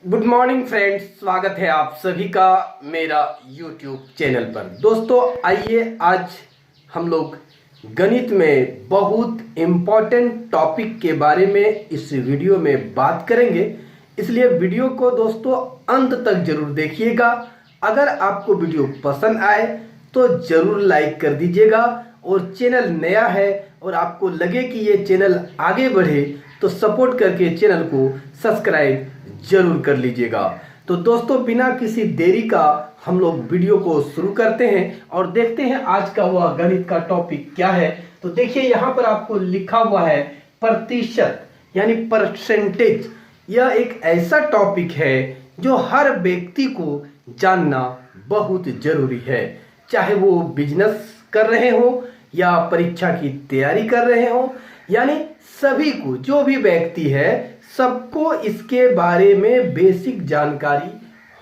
Good morning friends, स्वागत है आप सभी का मेरा यूट्यूब चैनल पर। दोस्तों आइए आज हम लोग गणित में बहुत इम्पोर्टेंट टॉपिक के बारे में इस वीडियो में बात करेंगे। इसलिए वीडियो को दोस्तों अंत तक जरूर देखिएगा। अगर आपको वीडियो पसंद आए तो जरूर लाइक कर दीजिएगा, और चैनल नया है और आपको लगे कि ये चैनल आगे बढ़े तो सपोर्ट करके चैनल को सब्सक्राइब जरूर कर लीजिएगा। तो दोस्तों बिना किसी देरी का हम लोग वीडियो को शुरू करते हैं और देखते हैं आज का वह गणित का टॉपिक क्या है। तो देखिए यहाँ पर आपको लिखा हुआ है प्रतिशत यानी परसेंटेज। यह एक ऐसा टॉपिक है जो हर व्यक्ति को जानना बहुत जरूरी है, चाहे वो बिजनेस कर रहे हो या परीक्षा की तैयारी कर रहे हो। यानी सभी को, जो भी व्यक्ति है सबको इसके बारे में बेसिक जानकारी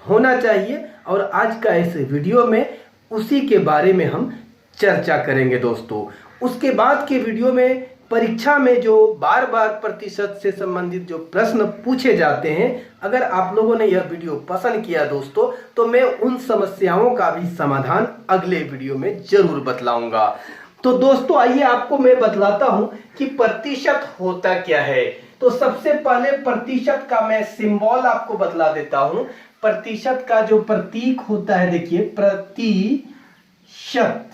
होना चाहिए। और आज का इस वीडियो में उसी के बारे में हम चर्चा करेंगे दोस्तों। उसके बाद के वीडियो में परीक्षा में जो बार बार प्रतिशत से संबंधित जो प्रश्न पूछे जाते हैं, अगर आप लोगों ने यह वीडियो पसंद किया दोस्तों तो मैं उन समस्याओं का भी समाधान अगले वीडियो में जरूर बतलाऊंगा। तो दोस्तों आइए आपको मैं बतलाता हूं कि प्रतिशत होता क्या है। तो सबसे पहले प्रतिशत का मैं सिंबल आपको बतला देता हूं। प्रतिशत का जो प्रतीक होता है, देखिए प्रतिशत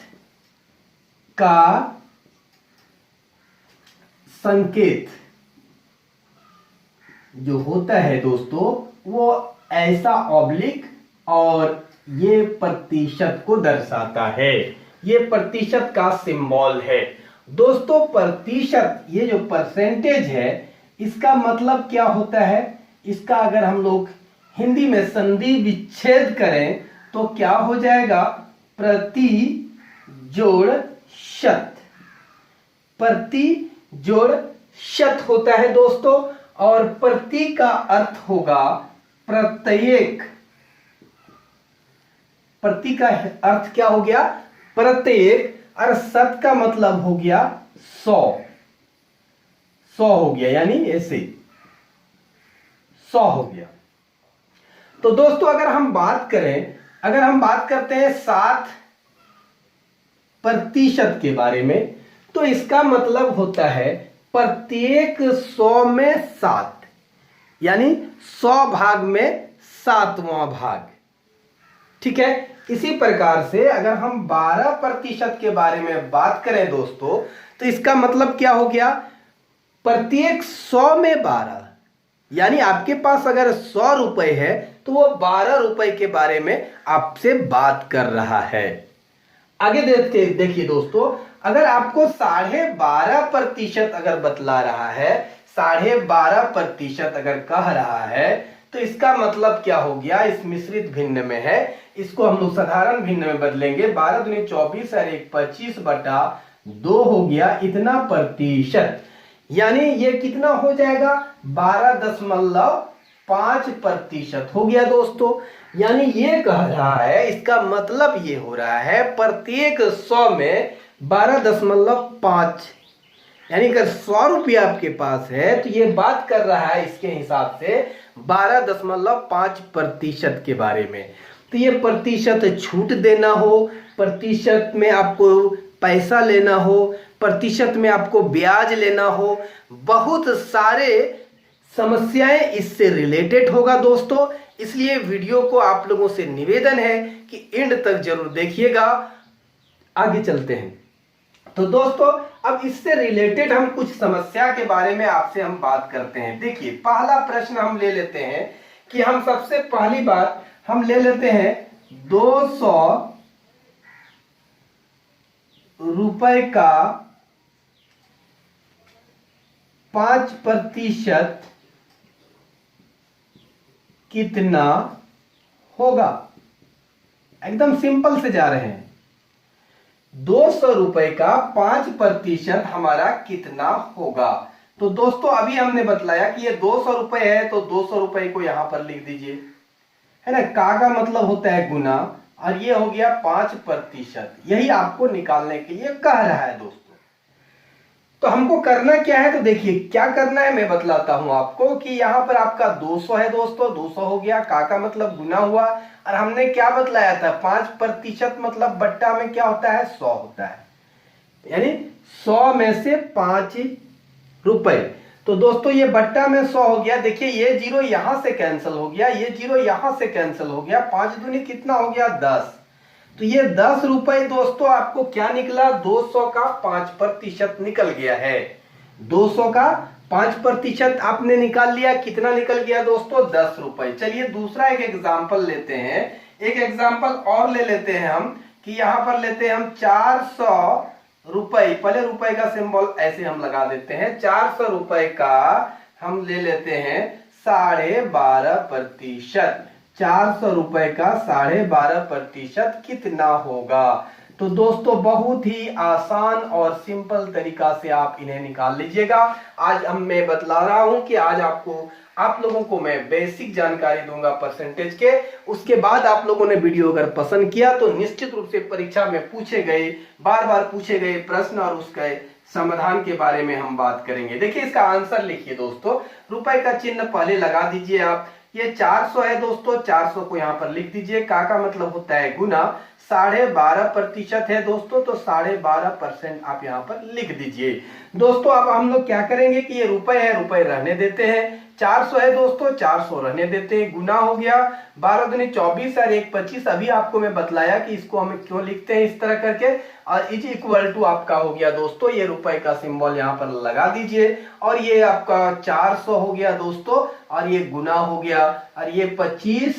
का संकेत जो होता है दोस्तों वो ऐसा ऑब्लिक, और ये प्रतिशत को दर्शाता है। ये प्रतिशत का सिंबल है दोस्तों। प्रतिशत, ये जो परसेंटेज है, इसका मतलब क्या होता है, इसका अगर हम लोग हिंदी में संधि विच्छेद करें तो क्या हो जाएगा, प्रति जोड़ शत। प्रति जोड़ शत होता है दोस्तों। और प्रति का अर्थ होगा प्रत्येक। प्रति का अर्थ क्या हो गया, प्रत्येक। और शत का मतलब हो गया 100। 100 हो गया, यानी ऐसे 100 हो गया। तो दोस्तों अगर हम बात करते हैं 7% के बारे में, तो इसका मतलब होता है प्रत्येक 100 में 7, यानी 100 भाग में 7वां भाग। ठीक है। इसी प्रकार से अगर हम 12% के बारे में बात करें दोस्तों, तो इसका मतलब क्या हो गया, प्रत्येक 100 में 12, यानी आपके पास अगर 100 रुपए है तो वो 12 रुपए के बारे में आपसे बात कर रहा है। आगे देखिए दोस्तों, अगर आपको 12.5% अगर बतला रहा है, 12.5% अगर कह रहा है, तो इसका मतलब क्या हो गया, इस मिश्रित भिन्न में है, इसको हम लोग साधारण भिन्न में बदलेंगे। 12 दूनी 24 और 1 25/2 हो गया इतना प्रतिशत। यानी ये कितना हो जाएगा, 12.5% हो गया दोस्तों। यानी ये कह रहा है, इसका मतलब ये हो रहा है प्रत्येक 100 में 12.5, यानी अगर 100 रुपया आपके पास है तो ये बात कर रहा है इसके हिसाब से 12.5% के बारे में। तो ये प्रतिशत छूट देना हो, प्रतिशत में आपको पैसा लेना हो, प्रतिशत में आपको ब्याज लेना हो, बहुत सारे समस्याएं इससे रिलेटेड होगा दोस्तों। इसलिए वीडियो को आप लोगों से निवेदन है कि एंड तक जरूर देखिएगा। आगे चलते हैं। तो दोस्तों अब इससे रिलेटेड हम कुछ समस्या के बारे में आपसे हम बात करते हैं। देखिए पहला प्रश्न हम ले लेते हैं कि हम सबसे पहली बात हम ले लेते हैं 200 रुपए का 5% कितना होगा। एकदम सिंपल से जा रहे हैं। 200 रुपए का 5% हमारा कितना होगा। तो दोस्तों अभी हमने बतलाया कि ये 200 रुपए है, तो 200 रुपए को यहां पर लिख दीजिए, है ना। का मतलब होता है गुना, और ये हो गया 5%। यही आपको निकालने के लिए कह रहा है दोस्तों। तो हमको करना क्या है, तो देखिए क्या करना है मैं बतलाता हूं आपको कि यहाँ पर आपका 200 है दोस्तों, 200 हो गया, का मतलब गुना हुआ, और हमने क्या बतलाया था 5% मतलब बट्टा में क्या होता है 100 होता है, यानी 100 में से 5 रुपए। तो दोस्तों ये बट्टा में 100 हो गया, देखिए ये जीरो यहां से कैंसिल हो गया, ये जीरो यहां से कैंसिल हो गया, 5 दूनी कितना हो गया 10। तो ये 10 रुपए दोस्तों आपको क्या निकला, 200 का 5% निकल गया है। 200 का 5% आपने निकाल लिया, कितना निकल गया दोस्तों 10 रुपए। चलिए दूसरा एक एग्जांपल लेते हैं, एक एग्जांपल और ले लेते हैं हम कि यहां पर लेते हैं हम 400 रुपए, पहले रुपए का सिंबल ऐसे हम लगा देते हैं, 400 रुपए का हम ले लेते हैं 12.5%। 400 रुपए का 12.5% कितना होगा। तो दोस्तों बहुत ही आसान और सिंपल तरीका से आप इन्हें निकाल लीजिएगा। आज मैं बतला रहा हूं कि आज आप लोगों को मैं बेसिक जानकारी दूंगा परसेंटेज के। उसके बाद आप लोगों ने वीडियो अगर पसंद किया तो निश्चित रूप से परीक्षा में पूछे गए, बार बार पूछे गए प्रश्न और उसके समाधान के बारे में हम बात करेंगे। देखिए इसका आंसर लिखिए दोस्तों, रुपए का चिन्ह पहले लगा दीजिए आप। ये 400 है दोस्तों, 400 को यहाँ पर लिख दीजिए, का मतलब होता है गुना, 12.5% है दोस्तों, तो 12.5% आप यहाँ पर लिख दीजिए। दोस्तों अब हम लोग क्या करेंगे कि ये रुपए है, रुपए रहने देते हैं, 400 है दोस्तों, 400 रहने देते हैं, गुना हो गया, 12 दूनी 24 और 1 25। अभी आपको मैं बतलाया कि इसको हम क्यों लिखते हैं इस तरह करके, और इज इक्वल टू आपका हो गया दोस्तों, ये रुपए का सिंबल यहाँ पर लगा दीजिए, और ये आपका 400 हो गया दोस्तों, और ये गुना हो गया, और ये 25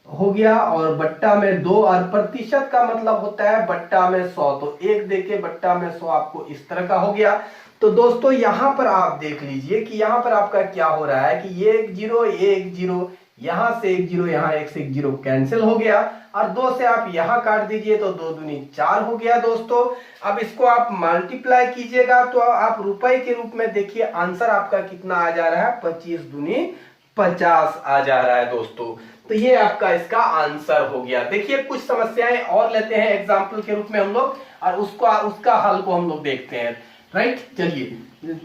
हो गया, और बट्टा में 2, और प्रतिशत का मतलब होता है बट्टा में 100, तो 1 देके बट्टा में 100 आपको इस तरह का हो गया। तो दोस्तों यहां पर आप देख लीजिए कि यहां पर आपका क्या हो रहा है कि ये एक जीरो, ये एक जीरो, यहां से एक जीरो, यहां एक से एक जीरो कैंसिल हो गया, और 2 से आप यहां काट दीजिए तो 2 दूनी 4 हो गया दोस्तों। अब इसको आप मल्टीप्लाई कीजिएगा तो आप रुपए के रूप में देखिए आंसर आपका कितना आ जा रहा है, 25 दूनी 50 आ जा रहा है दोस्तों। तो ये आपका इसका आंसर हो गया। देखिए कुछ समस्याएं और लेते हैं एग्जाम्पल के रूप में हम लोग, और उसका हल को हम लोग देखते हैं, राइट। चलिए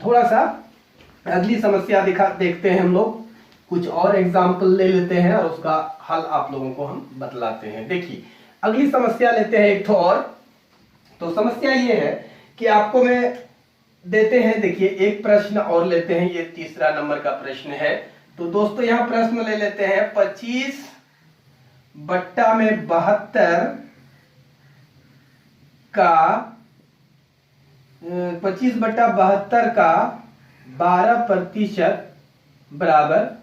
थोड़ा सा अगली समस्या देखते हैं हम लोग, कुछ और एग्जाम्पल ले लेते हैं और उसका हल आप लोगों को हम बतलाते हैं। देखिए अगली समस्या लेते हैं एक और। तो समस्या ये है कि आपको मैं देते हैं, देखिए एक प्रश्न और लेते हैं, ये तीसरा नंबर का प्रश्न है। तो दोस्तों यहां प्रश्न ले लेते हैं 25/72 का 25/72 का 12% बराबर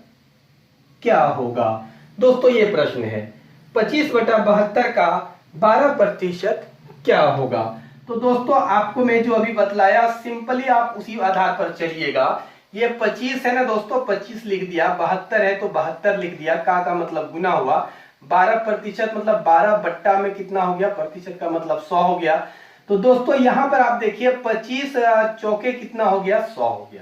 क्या होगा। दोस्तों ये प्रश्न है 25/72 का 12% क्या होगा। तो दोस्तों आपको मैं जो अभी बतलाया सिंपली आप उसी आधार पर चलिएगा। ये 25 है ना दोस्तों, 25 लिख दिया, 72 है तो 72 लिख दिया, का मतलब गुना हुआ, 12% मतलब 12 बट्टा में कितना हो गया, प्रतिशत का मतलब 100 हो गया। तो दोस्तों यहां पर आप देखिए 25 चौके कितना हो गया, 100 हो गया,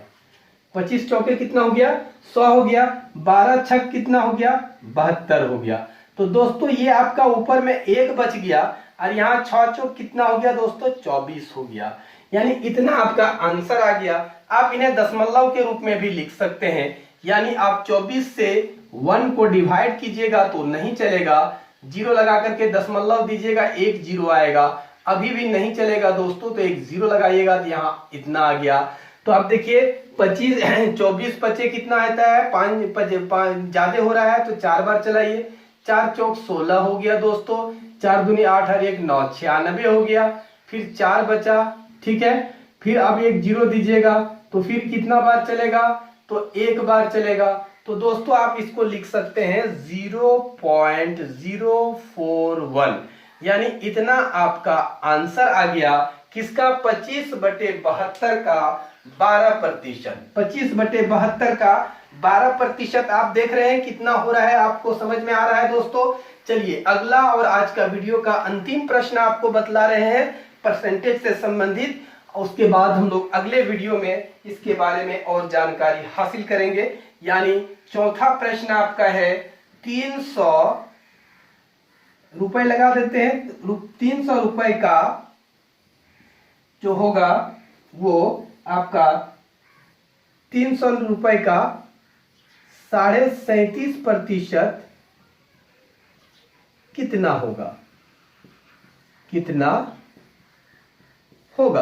25 चौके कितना हो गया, 100 हो गया, 12 छक कितना हो गया, 72 हो गया। तो दोस्तों ये आपका ऊपर में 1 बच गया, और यहाँ 6 चौक कितना हो गया दोस्तों, 24 हो गया, यानी इतना आपका आंसर आ गया। आप इन्हें दशमलव के रूप में भी लिख सकते हैं, यानी आप 24 से 1 को डिवाइड कीजिएगा तो नहीं चलेगा, जीरो लगा करके दशमलव दीजिएगा, एक जीरो आएगा, अभी भी नहीं चलेगा दोस्तों, तो एक जीरो लगाइएगा तो यहाँ इतना आ गया। तो आप देखिए 24 पचे कितना आता है, 5 ज्यादा हो रहा है तो 4 बार चलाइए, 4 चौक 16 हो गया दोस्तों, 4 दूनी 8 और 1 9 96 हो गया, फिर 4 बचा, ठीक है, फिर अब एक जीरो दीजिएगा तो फिर कितना बार चलेगा, तो 1 बार चलेगा। तो दोस्तों आप इसको लिख सकते हैं 0.041, यानी इतना आपका आंसर आ गया किसका, 25/72 का 12%। 25/72 का 12% आप देख रहे हैं कितना हो रहा है, आपको समझ में आ रहा है दोस्तों। चलिए अगला और आज का वीडियो का अंतिम प्रश्न आपको बतला रहे हैं परसेंटेज से संबंधित, उसके बाद हम लोग अगले वीडियो में इसके बारे में और जानकारी हासिल करेंगे। यानी चौथा प्रश्न आपका है 300 रुपए लगा देते हैं, 300 रुपए का जो होगा वो आपका 300 रुपए का 37.5% कितना होगा? कितना होगा?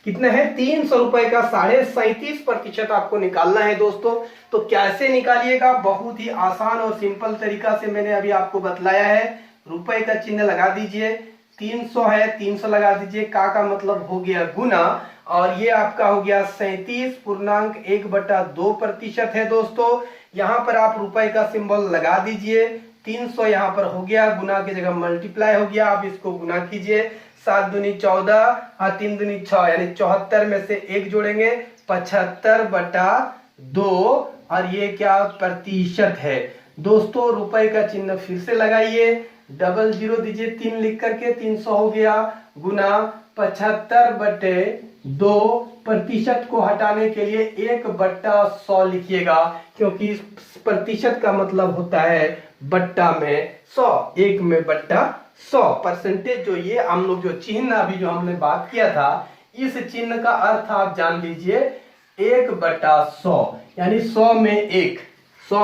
कितना है? 300 रुपए का 37.5% आपको निकालना है दोस्तों। तो कैसे निकालिएगा? बहुत ही आसान और सिंपल तरीका से मैंने अभी आपको बतलाया है। रुपए का चिन्ह लगा दीजिए, 300 है, 300 लगा दीजिए, का मतलब हो गया गुना, और ये आपका हो गया 37.1/2% है दोस्तों। यहां पर आप रुपए का सिंबल लगा दीजिए, 300 यहां पर हो गया, गुना की जगह मल्टीप्लाई हो गया। आप इसको गुना कीजिए, 7 दूनी 14 और 3 दूनी 6, यानी 74 में से 1 जोड़ेंगे, 75/2, और ये क्या प्रतिशत है दोस्तों? रुपए का चिन्ह फिर से लगाइए, 00 दीजिए 3 लिख करके, 300 हो गया, गुना 75/2, प्रतिशत को हटाने के लिए 1/100 लिखिएगा, क्योंकि प्रतिशत का मतलब होता है बट्टा में 100, 1 में बट्टा 100 परसेंटेज। जो ये हम लोग जो चिन्ह अभी जो हमने बात किया था, इस चिन्ह का अर्थ आप जान लीजिए 1/100, यानी 100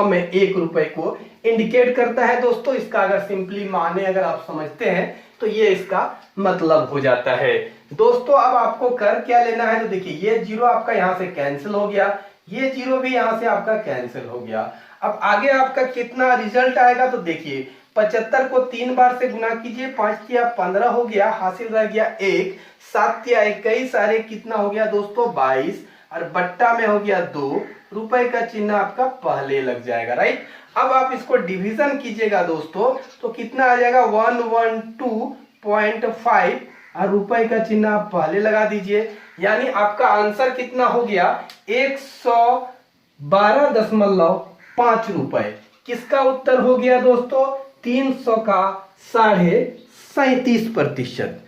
में 1 रुपए को इंडिकेट करता है दोस्तों। इसका अगर सिंपली माने अगर आप समझते हैं तो ये इसका मतलब हो जाता है दोस्तों। अब आपको कर क्या लेना है? तो देखिए, ये जीरो आपका यहां से कैंसिल हो गया, ये जीरो भी यहां से आपका कैंसिल हो गया। अब आगे आपका कितना रिजल्ट आएगा? तो देखिए, 75 को 3 बार से गुना कीजिए, 5 या 15 हो गया, हासिल रह गया 1, 7 या 21 सारे कितना हो गया दोस्तों? 22, और बट्टा में हो गया 2, रुपए का चिन्ह आपका पहले लग जाएगा, राइट। अब आप इसको डिवीजन कीजिएगा दोस्तों, तो कितना आ जाएगा? 112.5, और रुपए का चिन्ह आप पहले लगा दीजिए, यानी आपका आंसर कितना हो गया? 112.5 रुपए। किसका उत्तर हो गया दोस्तों? 300 का 37.5%।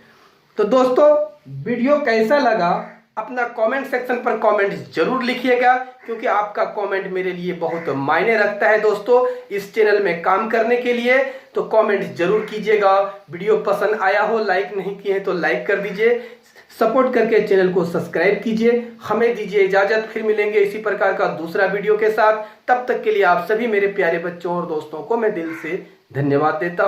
तो दोस्तों, वीडियो कैसा लगा अपना कमेंट सेक्शन पर कमेंट जरूर लिखिएगा, क्योंकि आपका कमेंट मेरे लिए बहुत मायने रखता है दोस्तों इस चैनल में काम करने के लिए। तो कमेंट जरूर कीजिएगा। वीडियो पसंद आया हो, लाइक नहीं किए तो लाइक कर दीजिए, सपोर्ट करके चैनल को सब्सक्राइब कीजिए। हमें दीजिए इजाजत, फिर मिलेंगे इसी प्रकार का दूसरा वीडियो के साथ। तब तक के लिए आप सभी मेरे प्यारे बच्चों और दोस्तों को मैं दिल से धन्यवाद देता हूं।